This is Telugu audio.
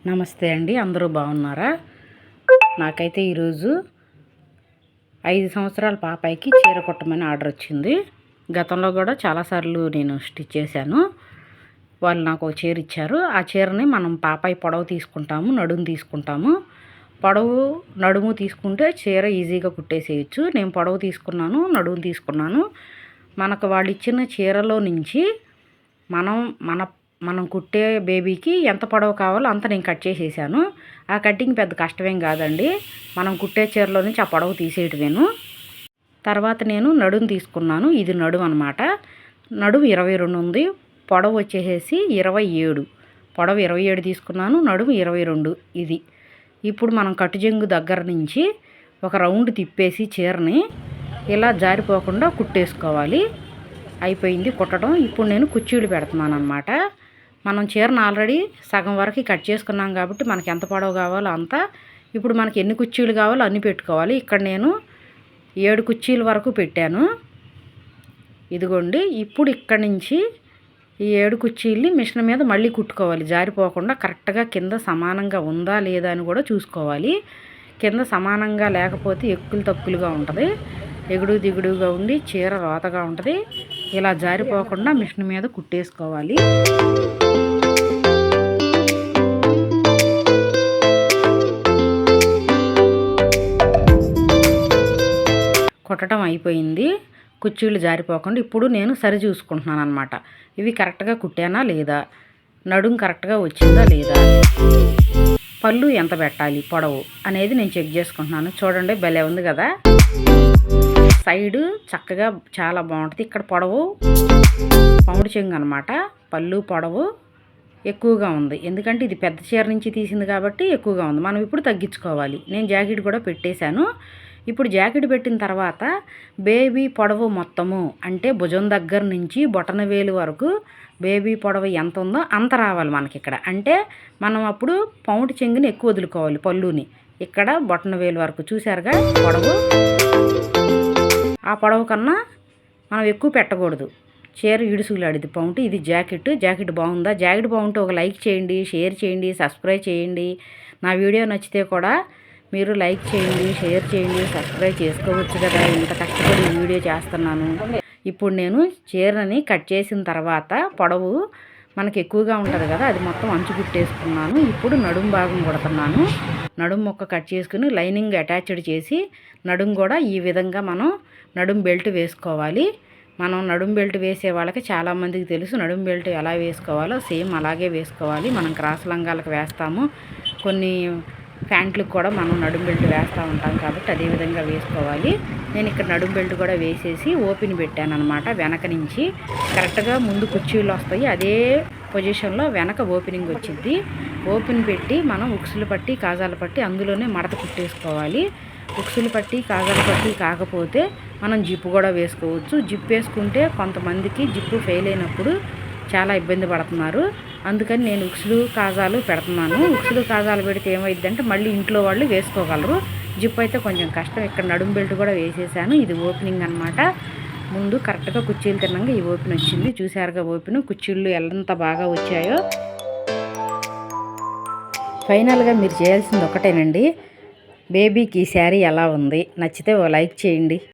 నమస్తే అండి, అందరూ బాగున్నారా? నాకైతే ఈరోజు 5 సంవత్సరాల పాపాయికి చీర కుట్టమని ఆర్డర్ వచ్చింది. గతంలో కూడా చాలాసార్లు నేను స్టిచ్ చేశాను. వాళ్ళు నాకు ఒక చీర ఇచ్చారు. ఆ చీరని మనం పాపాయి పొడవు తీసుకుంటాము, నడుము తీసుకుంటాము. పొడవు నడుము తీసుకుంటే చీర ఈజీగా కుట్టేసేయచ్చు. నేను పొడవు తీసుకున్నాను, నడుము తీసుకున్నాను. మనకు వాళ్ళు ఇచ్చిన చీరలో నుంచి మనం కుట్టే బేబీకి ఎంత పొడవు కావాలో అంత నేను కట్ చేసేసాను. ఆ కటింగ్ పెద్ద కష్టమేం కాదండి. మనం కుట్టే చీరలో నుంచి ఆ పొడవు తీసేయటమేను. తర్వాత నేను నడుము తీసుకున్నాను. ఇది నడుము అనమాట. నడుము 22 ఉంది, పొడవు వచ్చేసేసి 27. పొడవు 27 తీసుకున్నాను, నడుము 22 ఇది. ఇప్పుడు మనం కట్టుజంగు దగ్గర నుంచి ఒక రౌండ్ తిప్పేసి చీరని ఇలా జారిపోకుండా కుట్టేసుకోవాలి. అయిపోయింది కుట్టడం. ఇప్పుడు నేను కుర్చీలు పెడుతున్నాను అనమాట. మనం చీరను ఆల్రెడీ సగం వరకు కట్ చేసుకున్నాం కాబట్టి మనకి ఎంత పొడవు కావాలో అంత. ఇప్పుడు మనకి ఎన్ని కుర్చీలు కావాలో అన్ని పెట్టుకోవాలి. ఇక్కడ నేను 7 కుర్చీల వరకు పెట్టాను. ఇదిగోండి. ఇప్పుడు ఇక్కడ నుంచి ఈ 7 కుర్చీల్ని మిషన్ మీద మళ్ళీ కుట్టుకోవాలి. జారిపోకుండా కరెక్ట్గా కింద సమానంగా ఉందా లేదా అని కూడా చూసుకోవాలి. కింద సమానంగా లేకపోతే ఎక్కులు తక్కువగా ఉంటుంది, ఎగుడు దిగుడుగా ఉండి చీర రోతగా ఉంటుంది. ఇలా జారిపోకుండా మిషన్ మీద కుట్టేసుకోవాలి. కుట్టడం అయిపోయింది. కుర్చీలు జారిపోకుండా ఇప్పుడు నేను సరి చూసుకుంటున్నాను అనమాట. ఇవి కరెక్ట్గా కుట్టానా లేదా, నడుము కరెక్ట్గా వచ్చిందా లేదా, పళ్ళు ఎంత పెట్టాలి పొడవు అనేది నేను చెక్ చేసుకుంటున్నాను. చూడండి, భలే ఉంది కదా. సైడు చక్కగా చాలా బాగుంటుంది. ఇక్కడ పొడవు పౌండ్ చెంగు అనమాట. పళ్ళు పొడవు ఎక్కువగా ఉంది, ఎందుకంటే ఇది పెద్ద చీర నుంచి తీసింది కాబట్టి ఎక్కువగా ఉంది. మనం ఇప్పుడు తగ్గించుకోవాలి. నేను జాకెట్ కూడా పెట్టేశాను. ఇప్పుడు జాకెట్ పెట్టిన తర్వాత బేబీ పొడవు మొత్తము అంటే భుజం దగ్గర నుంచి బొటన వేలు వరకు బేబీ పొడవు ఎంత ఉందో అంత రావాలి మనకి ఇక్కడ. అంటే మనం అప్పుడు పౌండ్ చెంగుని ఎక్కువ వదులుకోవాలి, పళ్ళుని. ఇక్కడ బొటన వేలు వరకు చూసారుగా పొడవు. ఆ పొడవు కన్నా మనం ఎక్కువ పెట్టకూడదు. చీర ఇడుసులాడిది పౌంట్. ఇది జాకెట్ బాగుందా? జాకెట్ బాగుంటే ఒక లైక్ చేయండి, షేర్ చేయండి, సబ్స్క్రైబ్ చేయండి. నా వీడియో నచ్చితే కూడా మీరు లైక్ చేయండి, షేర్ చేయండి, సబ్స్క్రైబ్ చేసుకోవచ్చు కదా. ఇంత కష్టపడి వీడియో చేస్తున్నాను. ఇప్పుడు నేను చీరని కట్ చేసిన తర్వాత పొడవు మనకి ఎక్కువగా ఉంటుంది కదా, అది మొత్తం అంచు కుట్టేసుకున్నాను. ఇప్పుడు నడుము భాగం కుడుతున్నాను. నడుము మొక్క కట్ చేసుకుని లైనింగ్ అటాచ్డ్ చేసి నడుము కూడా ఈ విధంగా మనం నడుము బెల్ట్ వేసుకోవాలి. మనం నడుము బెల్ట్ వేసే వాళ్ళకి చాలామందికి తెలుసు నడుము బెల్ట్ ఎలా వేసుకోవాలో. సేమ్ అలాగే వేసుకోవాలి. మనం క్రాస్ లంగాలకు వేస్తాము, కొన్ని ప్యాంట్లకు కూడా మనం నడుము బెల్ట్ వేస్తూ ఉంటాం కాబట్టి అదే విధంగా వేసుకోవాలి. నేను ఇక్కడ నడుము బెల్ట్ కూడా వేసేసి ఓపెన్ పెట్టాను అనమాట. వెనక నుంచి కరెక్ట్గా ముందు కుర్చీలు వస్తాయి, అదే పొజిషన్లో వెనక ఓపెనింగ్ వచ్చింది. ఓపెన్ పెట్టి మనం ఉక్సులు పట్టి కాజాలు పట్టి అందులోనే మడత కుట్టేసుకోవాలి. ఉక్సులు పట్టి కాజాలు పట్టి కాకపోతే మనం జిప్పు కూడా వేసుకోవచ్చు. జిప్ వేసుకుంటే కొంతమందికి జిప్పు ఫెయిల్ అయినప్పుడు చాలా ఇబ్బంది పడుతున్నారు. అందుకని నేను ఉక్సులు కాజాలు పెడుతున్నాను. ఉక్సులు కాజాలు పెడితే ఏమైందంటే మళ్ళీ ఇంట్లో వాళ్ళు వేసుకోగలరు. జిప్ అయితే కొంచెం కష్టం. ఇక్కడ నడుము బెల్ట్ కూడా వేసేసాను. ఇది ఓపెనింగ్ అనమాట. ముందు కరెక్ట్గా కుర్చీలు తిన్నాక ఈ ఓపెన్ వచ్చింది. చూసారుగా ఓపెన్. కుర్చీళ్ళు ఎంత బాగా వచ్చాయో. ఫైనల్గా మీరు చేయాల్సింది ఒకటేనండి, బేబీకి ఈ శారీ ఎలా ఉంది, నచ్చితే ఓ లైక్ చేయండి.